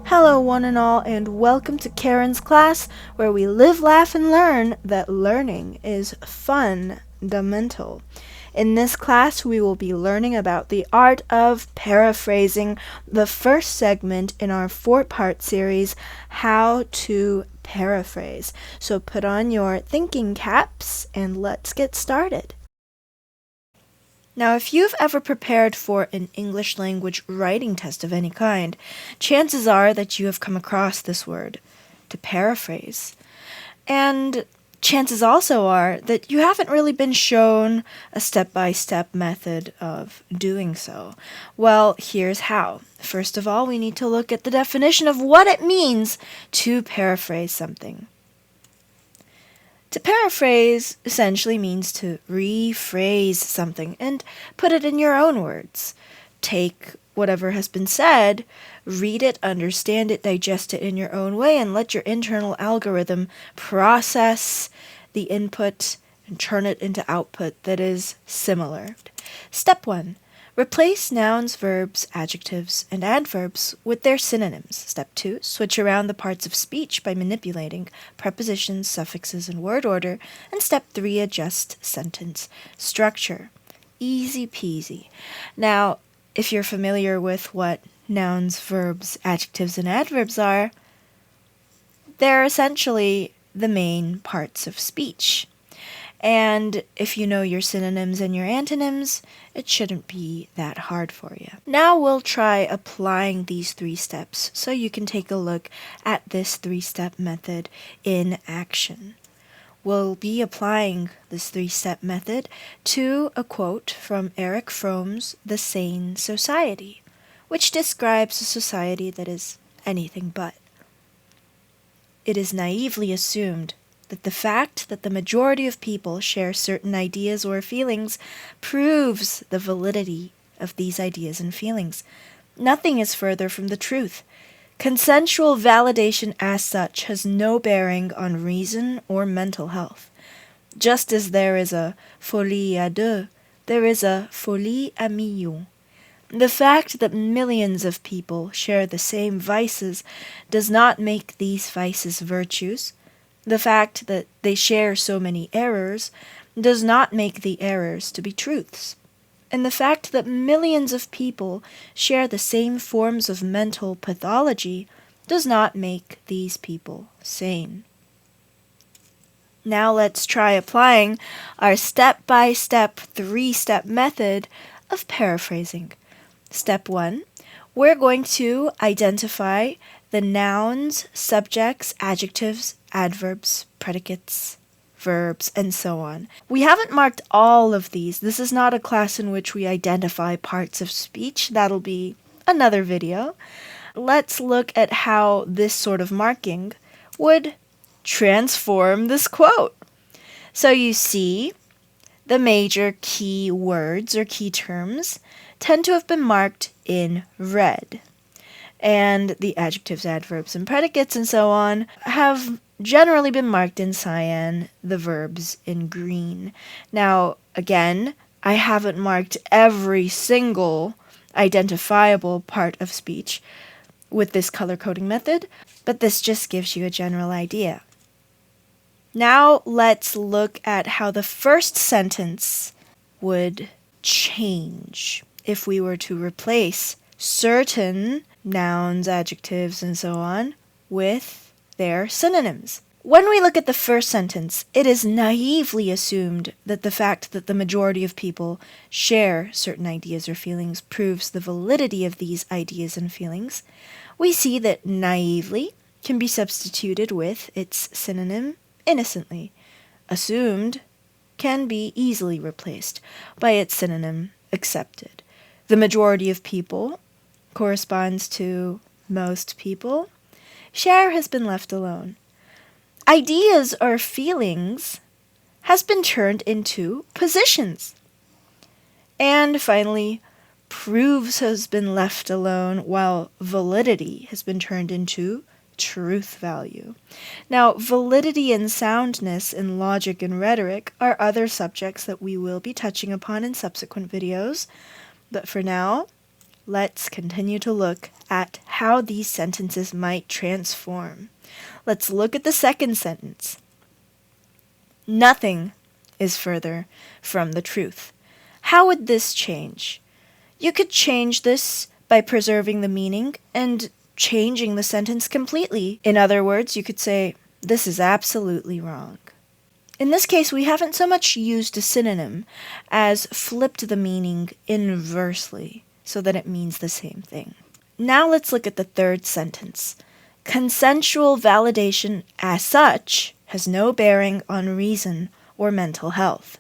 Hello one and all, and welcome to Karen's class, where we live, laugh, and learn that learning is fundamental. In this class, we will be learning about the art of paraphrasing, the first segment in our 4-part series, How to Paraphrase. So put on your thinking caps and let's get started. Now, if you've ever prepared for an English language writing test of any kind, chances are that you have come across this word, to paraphrase. And chances also are that you haven't really been shown a step-by-step method of doing so. Well, here's how. First of all, we need to look at the definition of what it means to paraphrase something. To paraphrase essentially means to rephrase something and put it in your own words. Take whatever has been said, read it, understand it, digest it in your own way, and let your internal algorithm process the input and turn it into output that is similar. Step 1. Replace nouns, verbs, adjectives, and adverbs with their synonyms. Step 2. Switch around the parts of speech by manipulating prepositions, suffixes, and word order. And Step 3. Adjust sentence structure. Easy peasy. Now, if you're familiar with what nouns, verbs, adjectives, and adverbs are, they're essentially the main parts of speech. And if you know your synonyms and your antonyms, it shouldn't be that hard for you. Now we'll try applying these 3 steps so you can take a look at this 3-step method in action. We'll be applying this 3-step method to a quote from Erich Fromm's The Sane Society, which describes a society that is anything but. It is naively assumed that the fact that the majority of people share certain ideas or feelings proves the validity of these ideas and feelings. Nothing is further from the truth. Consensual validation as such has no bearing on reason or mental health. Just as there is a folie à deux, there is a folie à millions. The fact that millions of people share the same vices does not make these vices virtues. The fact that they share so many errors does not make the errors to be truths. And the fact that millions of people share the same forms of mental pathology does not make these people sane. Now let's try applying our step-by-step 3-step method of paraphrasing. Step 1, we're going to identify the nouns, subjects, adjectives, adverbs, predicates, verbs, and so on. We haven't marked all of these. This is not a class in which we identify parts of speech. That'll be another video. Let's look at how this sort of marking would transform this quote. So you see, the major key words or key terms tend to have been marked in red. And the adjectives, adverbs, and predicates, and so on, have generally been marked in cyan, the verbs in green. Now, again, I haven't marked every single identifiable part of speech with this color coding method, but this just gives you a general idea. Now let's look at how the first sentence would change if we were to replace certain nouns, adjectives, and so on with their synonyms. When we look at the first sentence, it is naively assumed that the fact that the majority of people share certain ideas or feelings proves the validity of these ideas and feelings. We see that naively can be substituted with its synonym innocently. Assumed can be easily replaced by its synonym accepted. The majority of people corresponds to most people. Share has been left alone. Ideas or feelings has been turned into positions. And finally, proves has been left alone while validity has been turned into truth value. Now, validity and soundness in logic and rhetoric are other subjects that we will be touching upon in subsequent videos. But for now, let's continue to look at how these sentences might transform. Let's look at the second sentence. Nothing is further from the truth. How would this change? You could change this by preserving the meaning and changing the sentence completely. In other words, you could say, this is absolutely wrong. In this case, we haven't so much used a synonym as flipped the meaning inversely so that it means the same thing. Now let's look at the third sentence. Consensual validation as such has no bearing on reason or mental health.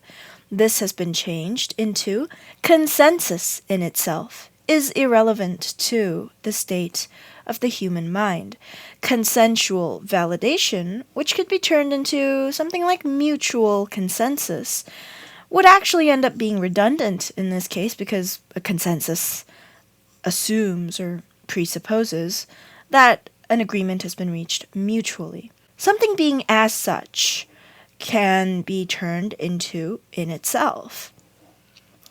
This has been changed into consensus in itself is irrelevant to the state of the human mind. Consensual validation, which could be turned into something like mutual consensus, would actually end up being redundant in this case because a consensus assumes or presupposes that an agreement has been reached mutually. Something being as such can be turned into in itself.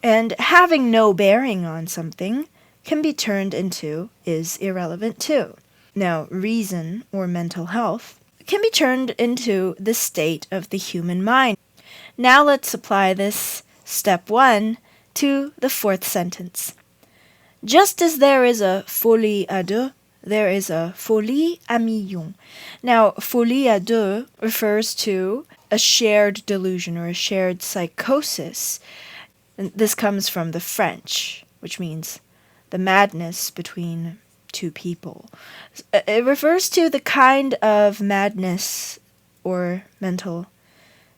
And having no bearing on something can be turned into is irrelevant too. Now, reason or mental health can be turned into the state of the human mind. Now let's apply this step 1 to the fourth sentence. Just as there is a folie à deux, there is a folie à millions. Now, folie à deux refers to a shared delusion or a shared psychosis. And this comes from the French, which means the madness between two people. It refers to the kind of madness or mental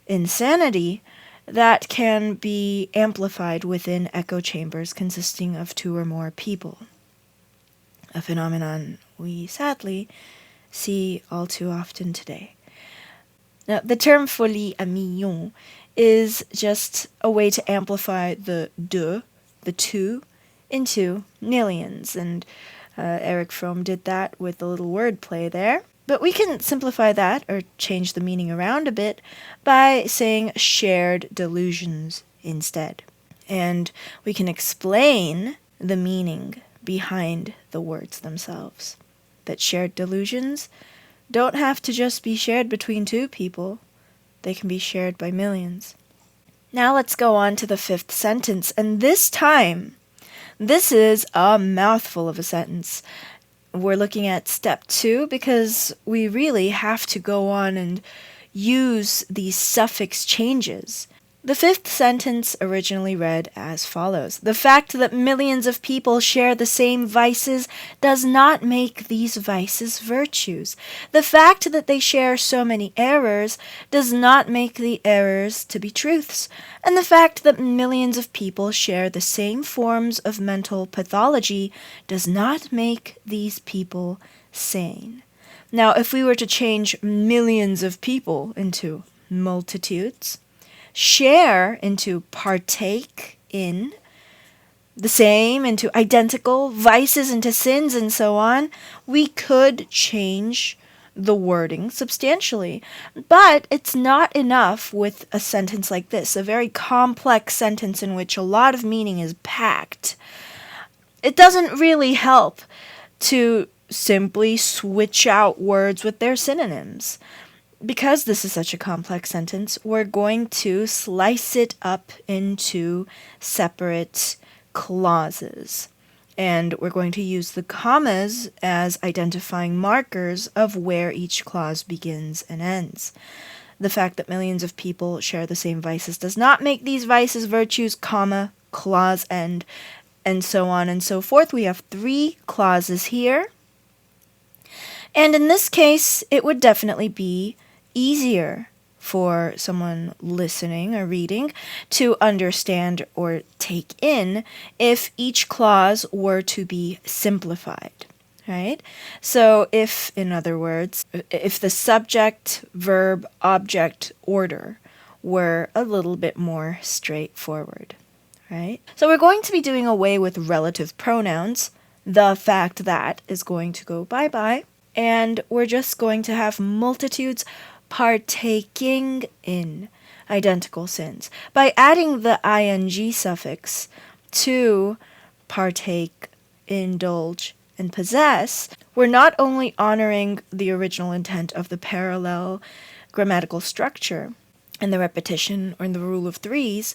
insanity that can be amplified within echo chambers consisting of two or more people. A phenomenon we sadly see all too often today. Now, the term folie à millions is just a way to amplify the deux, the two, into millions. And Erich Fromm did that with a little wordplay there. But we can simplify that or change the meaning around a bit by saying shared delusions instead. And we can explain the meaning behind the words themselves. That shared delusions don't have to just be shared between two people. They can be shared by millions. Now let's go on to the fifth sentence, and this time, this is a mouthful of a sentence. We're looking at step 2 because we really have to go on and use these suffix changes. The fifth sentence originally read as follows. The fact that millions of people share the same vices does not make these vices virtues. The fact that they share so many errors does not make the errors to be truths. And the fact that millions of people share the same forms of mental pathology does not make these people sane. Now, if we were to change millions of people into multitudes, share into partake in, the same into identical, vices into sins, and so on, we could change the wording substantially. But it's not enough with a sentence like this, a very complex sentence in which a lot of meaning is packed. It doesn't really help to simply switch out words with their synonyms. Because this is such a complex sentence, we're going to slice it up into separate clauses. And we're going to use the commas as identifying markers of where each clause begins and ends. The fact that millions of people share the same vices does not make these vices virtues, comma, clause end, and so on and so forth. We have 3 clauses here. And in this case, it would definitely be easier for someone listening or reading to understand or take in if each clause were to be simplified, right? So if, in other words, if the subject, verb, object order were a little bit more straightforward, right? So we're going to be doing away with relative pronouns. The fact that is going to go bye-bye. and we're just going to have multitudes partaking in identical sins. By adding the ing suffix to partake, indulge, and possess, we're not only honoring the original intent of the parallel grammatical structure and the repetition or in the rule of threes,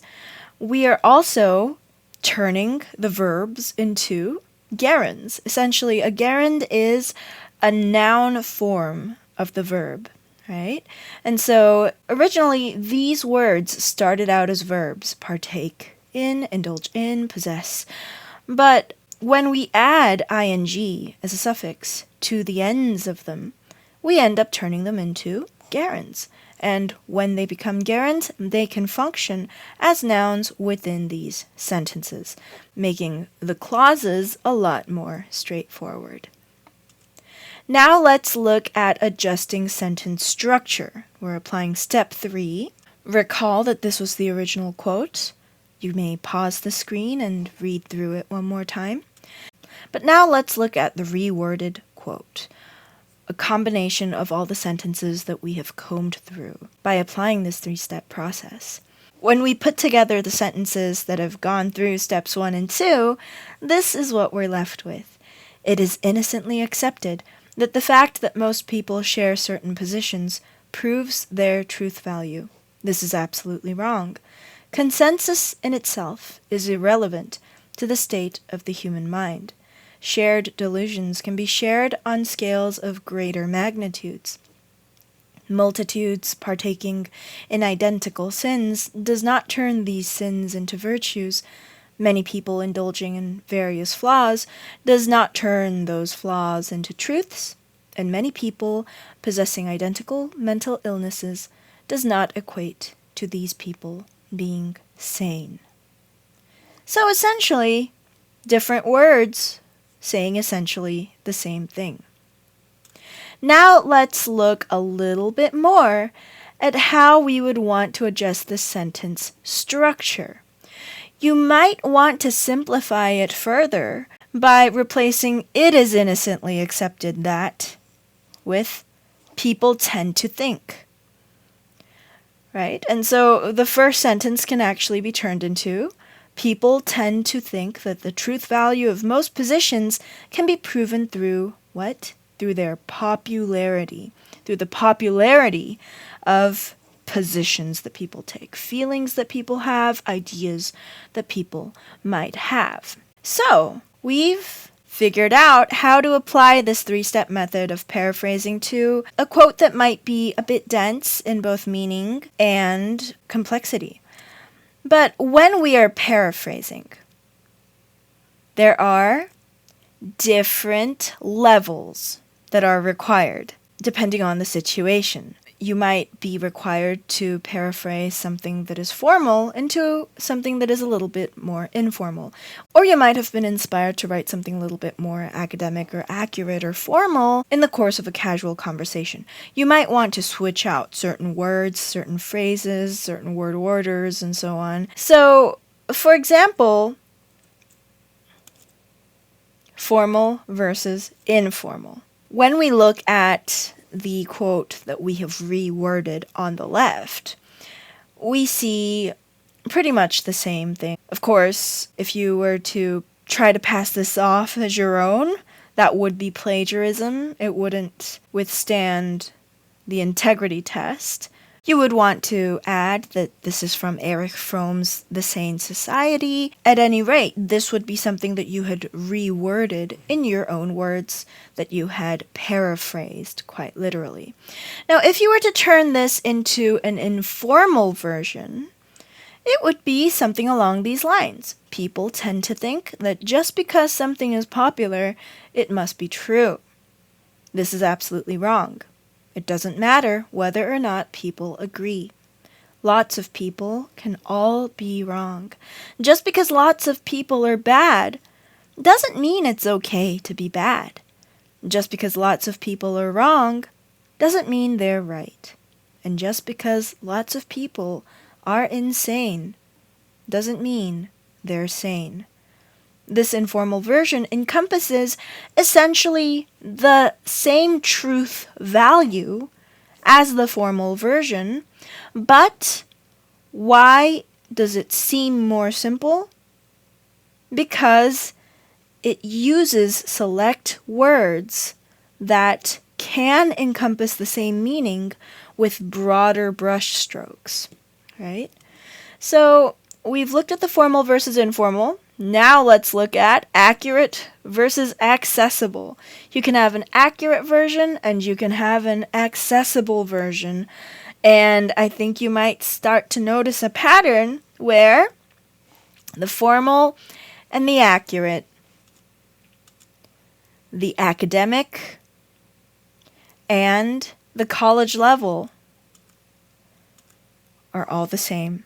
we are also turning the verbs into gerunds. Essentially, a gerund is a noun form of the verb, right? And so originally these words started out as verbs: partake in, indulge in, possess. But when we add ing as a suffix to the ends of them, we end up turning them into gerunds. And when they become gerunds, they can function as nouns within these sentences, making the clauses a lot more straightforward. Now let's look at adjusting sentence structure. We're applying step 3. Recall that this was the original quote. You may pause the screen and read through it one more time. But now let's look at the reworded quote, a combination of all the sentences that we have combed through by applying this 3-step process. When we put together the sentences that have gone through steps 1 and 2, this is what we're left with. It is innocently accepted that the fact that most people share certain positions proves their truth value. This is absolutely wrong. Consensus in itself is irrelevant to the state of the human mind. Shared delusions can be shared on scales of greater magnitudes. Multitudes partaking in identical sins does not turn these sins into virtues. Many people indulging in various flaws does not turn those flaws into truths. And many people possessing identical mental illnesses does not equate to these people being sane. So essentially, different words saying essentially the same thing. Now let's look a little bit more at how we would want to adjust the sentence structure. You might want to simplify it further by replacing "it is innocently accepted that" with "people tend to think." Right? And so the first sentence can actually be turned into "people tend to think that the truth value of most positions can be proven through" what? Through their popularity. Through the popularity of positions that people take, feelings that people have, ideas that people might have. So, we've figured out how to apply this 3-step method of paraphrasing to a quote that might be a bit dense in both meaning and complexity. But when we are paraphrasing, there are different levels that are required depending on the situation. You might be required to paraphrase something that is formal into something that is a little bit more informal. Or you might have been inspired to write something a little bit more academic or accurate or formal in the course of a casual conversation. You might want to switch out certain words, certain phrases, certain word orders, and so on. So, for example, formal versus informal. When we look at the quote that we have reworded on the left, we see pretty much the same thing. Of course, if you were to try to pass this off as your own, that would be plagiarism. It wouldn't withstand the integrity test. You would want to add that this is from Erich Fromm's The Sane Society. At any rate, this would be something that you had reworded in your own words, that you had paraphrased quite literally. Now, if you were to turn this into an informal version, it would be something along these lines. People tend to think that just because something is popular, it must be true. This is absolutely wrong. It doesn't matter whether or not people agree. Lots of people can all be wrong. Just because lots of people are bad doesn't mean it's okay to be bad. Just because lots of people are wrong doesn't mean they're right. And just because lots of people are insane doesn't mean they're sane. this informal version encompasses essentially the same truth value as the formal version, but why does it seem more simple? Because it uses select words that can encompass the same meaning with broader brush strokes, right? So we've looked at the formal versus informal. Now let's look at accurate versus accessible. You can have an accurate version and you can have an accessible version. And I think you might start to notice a pattern where the formal and the accurate, the academic and the college level are all the same.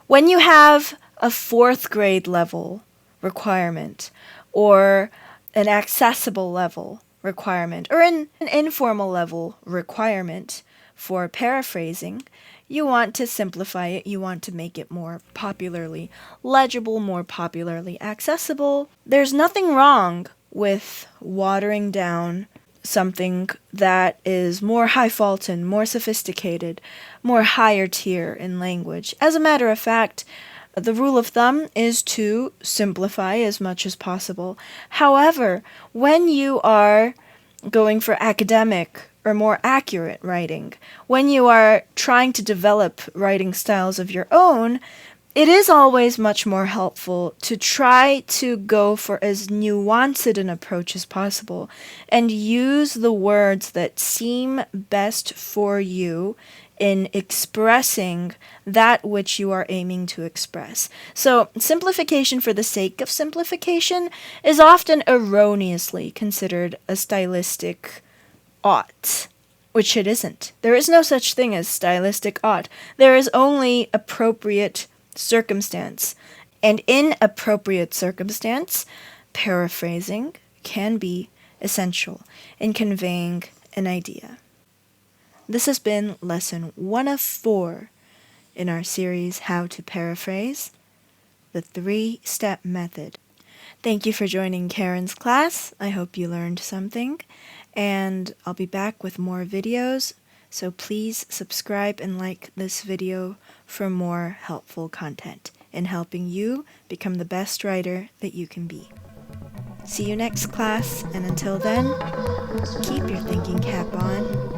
When you have a fourth grade level requirement or an accessible level requirement or an informal level requirement for paraphrasing, you want to simplify it. You want to make it more popularly legible, more popularly accessible. There's nothing wrong with watering down something that is more highfalutin, more sophisticated, more higher tier in language. As a matter of fact, the rule of thumb is to simplify as much as possible. However, when you are going for academic or more accurate writing, when you are trying to develop writing styles of your own, it is always much more helpful to try to go for as nuanced an approach as possible and use the words that seem best for you in expressing that which you are aiming to express. So, simplification for the sake of simplification is often erroneously considered a stylistic ought, which it isn't. There is no such thing as stylistic ought. There is only appropriate circumstance. And in appropriate circumstance, paraphrasing can be essential in conveying an idea. This has been lesson 1 of 4 in our series, How to Paraphrase, the 3-step method. Thank you for joining Karen's class. I hope you learned something, and I'll be back with more videos, so please subscribe and like this video for more helpful content in helping you become the best writer that you can be. See you next class, and until then, keep your thinking cap on